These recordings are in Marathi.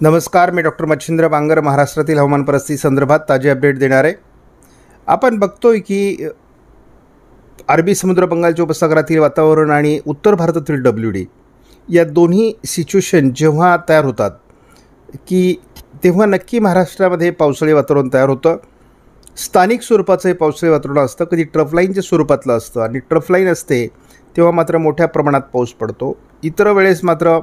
नमस्कार, मी डॉक्टर मच्छिंद्र बांगर महाराष्ट्रातील हवामान परिस्थिती संदर्भात ताजे अपडेट देणार आहे. आपण बघतोय की अरबी समुद्र, बंगालच्या उपसागरातील वातावरण आणि उत्तर भारतातील WD या दोन्ही सिच्युएशन जेव्हा तयार होतात की तेव्हा नक्की महाराष्ट्रामध्ये पावसाळी वातावरण तयार होतं. स्थानिक स्वरूपाचं हे पावसाळी वातावरण असतं, कधी ट्रफलाईनच्या स्वरूपातलं असतं आणि ट्रफलाईन असते तेव्हा मात्र मोठ्या प्रमाणात पाऊस पडतो. इतर वेळेस मात्र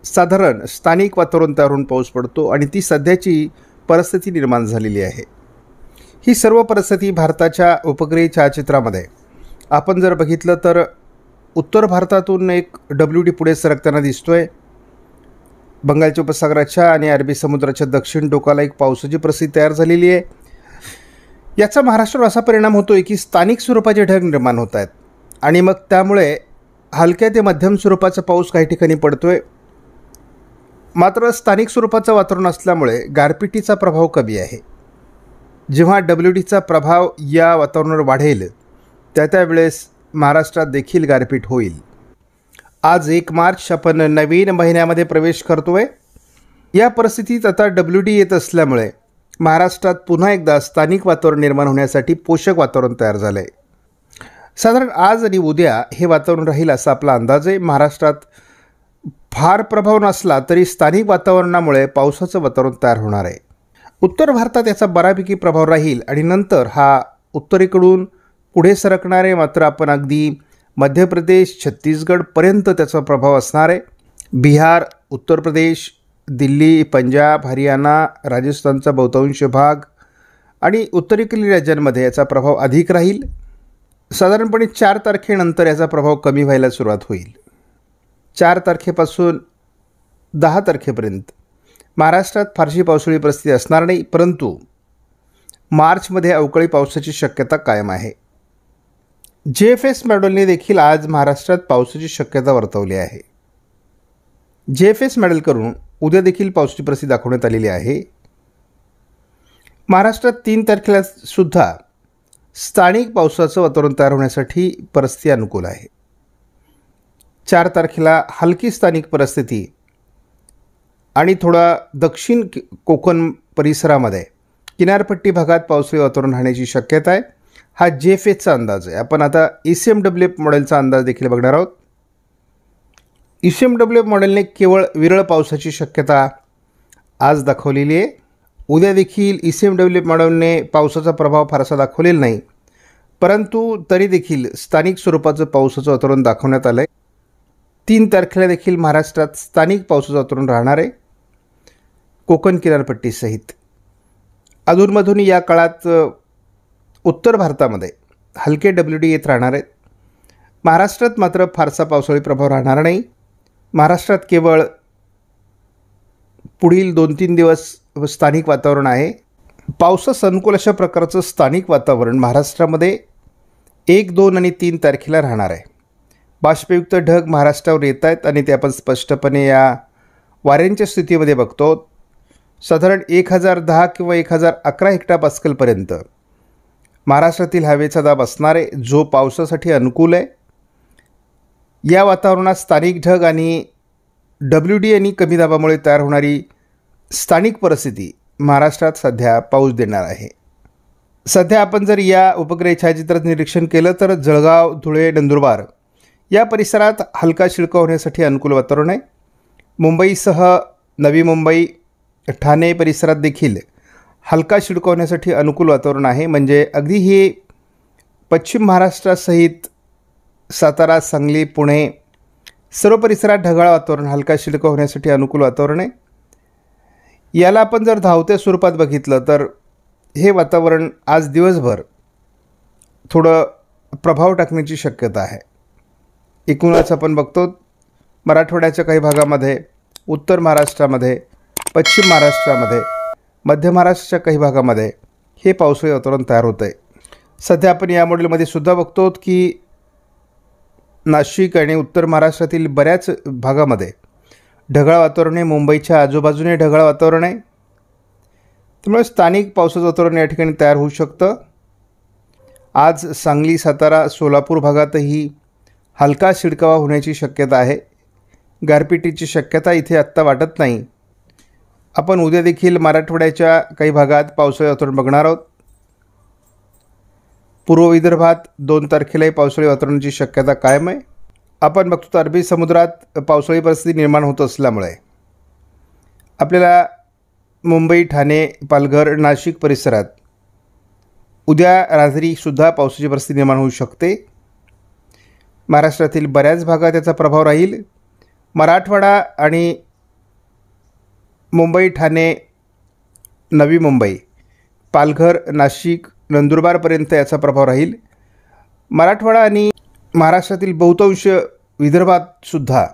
साधारण स्थानिक वातावरण तयार होऊन पाऊस पडतो आणि ती सध्याची परिस्थिती निर्माण झालेली आहे. ही सर्व परिस्थिती भारताच्या उपग्रही छायाचित्रामध्ये आपण जर बघितलं तर उत्तर भारतातून एक WD पुढे सरकताना दिसतोय. बंगालच्या उपसागराच्या आणि अरबी समुद्राच्या दक्षिण टोकाला एक पावसाची परिस्थिती तयार झालेली आहे. याचा महाराष्ट्रावर असा परिणाम होतोय की स्थानिक स्वरूपाचे ढग निर्माण होत आहेत आणि मग त्यामुळे हलक्या ते मध्यम स्वरूपाचा पाऊस काही ठिकाणी पडतोय. मात्र स्थानिक स्वरूपाचं वातावरण असल्यामुळे गारपिटीचा प्रभाव कमी आहे. जेव्हा WDचा प्रभाव या वातावरणावर वाढेल त्यावेळेस महाराष्ट्रात देखील गारपीट होईल. आज 1 मार्च आपण नवीन महिन्यामध्ये प्रवेश करतोय. या परिस्थितीत आता WD येत असल्यामुळे महाराष्ट्रात पुन्हा एकदा स्थानिक वातावरण निर्माण होण्यासाठी पोषक वातावरण तयार झालं आहे. साधारण आज आणि उद्या हे वातावरण राहील असा आपला अंदाज आहे. महाराष्ट्रात फार प्रभाव नसला तरी स्थानिक वातावरणामुळे पावसाचं वातावरण तयार होणार आहे. उत्तर भारतात याचा बऱ्यापैकी प्रभाव राहील आणि नंतर हा उत्तरेकडून पुढे सरकणार आहे. मात्र आपण अगदी मध्य प्रदेश, छत्तीसगडपर्यंत त्याचा प्रभाव असणार आहे. बिहार, उत्तर प्रदेश, दिल्ली, पंजाब, हरियाणा, राजस्थानचा बहुतांश भाग आणि उत्तरेकडील राज्यांमध्ये याचा प्रभाव अधिक राहील. साधारणपणे 4 तारखेनंतर याचा प्रभाव कमी व्हायला सुरुवात होईल. 4 तारखेपासून 10 तारखेपर्यंत महाराष्ट्रात फारशी पावसाळी परिस्थिती असणार नाही, परंतु मार्चमध्ये अवकाळी पावसाची शक्यता कायम आहे. JFS मॉडेलने देखील आज महाराष्ट्रात पावसाची शक्यता वर्तवली आहे. JFS मॉडेल करून उद्या देखील पावसाची परिस्थिती दाखवण्यात आलेली आहे. महाराष्ट्रात 3 तारखेला सुद्धा स्थानिक पावसाचं वातावरण तयार होण्यासाठी परिस्थिती अनुकूल आहे. 4 तारखेला हलकी स्थानिक परिस्थिती आणि थोडा दक्षिण कोकण परिसरामध्ये किनारपट्टी भागात पावसाळी वातावरण राहण्याची शक्यता आहे. हा JFSचा अंदाज आहे. आपण आता ECMW मॉडेलचा अंदाज देखील बघणार आहोत. ECMW मॉडेलने केवळ विरळ पावसाची शक्यता आज दाखवलेली आहे. उद्या देखील ECMW मॉडेलने पावसाचा प्रभाव फारसा दाखवलेला नाही, परंतु तरी देखील स्थानिक स्वरूपाचं पावसाचं वातावरण दाखवण्यात आलं आहे. 3 तारखेला देखील महाराष्ट्रात स्थानिक पावसाचं वातावरण राहणार आहे, कोकण किनारपट्टीसहित. अधूनमधून या काळात उत्तर भारतामध्ये हलके WD येत राहणार आहेत. महाराष्ट्रात मात्र फारसा पावसाळी प्रभाव राहणार नाही. महाराष्ट्रात केवळ पुढील 2-3 दिवस स्थानिक वातावरण आहे. पावसास अनुकूल अशा प्रकारचं स्थानिक वातावरण महाराष्ट्रामध्ये 1, 2 आणि 3 तारखेला राहणार आहे. बाष्पयुक्त ढग महाराष्ट्रावर येत आहेत आणि ते आपण स्पष्टपणे या वाऱ्यांच्या स्थितीमध्ये बघतो. साधारण 1010 किंवा 1011 हेक्टोपास्कलपर्यंत महाराष्ट्रातील हवेचा दाब असणार आहे, जो पावसासाठी अनुकूल आहे. या वातावरणात स्थानिक ढग आणि WD आणि कमी दाबामुळे तयार होणारी स्थानिक परिस्थिती महाराष्ट्रात सध्या पाऊस देणार आहे. सध्या आपण जर या उपग्रह छायाचित्रात निरीक्षण केलं तर जळगाव, धुळे, नंदुरबार या परिसरात हलका शिडकावा होण्यासाठी अनुकूल वातावरण आहे. मुंबईसह नवी मुंबई, ठाणे परिसरात देखील हलका शिडकावा होण्यासाठी अनुकूल वातावरण आहे. म्हणजे अगदी हे पश्चिम महाराष्ट्रासहित सातारा, सांगली, पुणे सर्व परिसरात ढगाळ वातावरण, हलका शिडकावा होण्यासाठी अनुकूल वातावरण आहे. याला आपण जर धावत्या स्वरूपात बघितलं तर हे वातावरण आज दिवसभर थोडं प्रभाव टाकण्याची शक्यता आहे. एकूणच आपण बघतो मराठवाड्याच्या काही भागामध्ये, उत्तर महाराष्ट्रामध्ये, पश्चिम महाराष्ट्रामध्ये, मध्य महाराष्ट्राच्या काही भागामध्ये हे पावसाळी वातावरण तयार होतं आहे. सध्या आपण या मॉडेलमध्ये सुद्धा बघतो की नाशिक आणि उत्तर महाराष्ट्रातील बऱ्याच भागामध्ये ढगाळ वातावरण आहे. मुंबईच्या आजूबाजूने ढगाळ वातावरण आहे. त्यामुळे स्थानिक पावसाचं वातावरण या ठिकाणी तयार होऊ शकतं. आज सांगली, सातारा, सोलापूर भागातही हलका शिडकावा होण्याची शक्यता आहे. गारपिटीची शक्यता इथे आत्ता वाटत नाही. आपण उद्या देखील मराठवाड्याच्या काही भागात पावसाळी वातावरण बघणार आहोत. पूर्व विदर्भात 2 तारखेलाही पावसाळी वातावरणाची शक्यता कायम आहे. आपण बघतो अरबी समुद्रात पावसाळी परिस्थिती निर्माण होत असल्यामुळे आपल्याला मुंबई, ठाणे, पालघर, नाशिक परिसरात उद्या रात्रीसुद्धा पावसाची परिस्थिती निर्माण होऊ शकते. महाराष्ट्रातील बऱ्याच भागात याचा प्रभाव राहील. मराठवाडा आणि मुंबई, ठाणे, नवी मुंबई, पालघर, नाशिक, नंदुरबारपर्यंत याचा प्रभाव राहील. मराठवाडा आणि महाराष्ट्रातील बहुतांश विदर्भातसुद्धा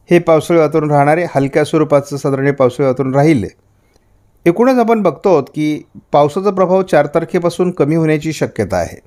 हे पावसाळी वातावरण राहणारे हलक्या स्वरूपाचं साधारण पावसाळी वातावरण राहील. एकूणच आपण बघतो की पावसाचा प्रभाव 4 तारखेपासून कमी होण्याची शक्यता आहे.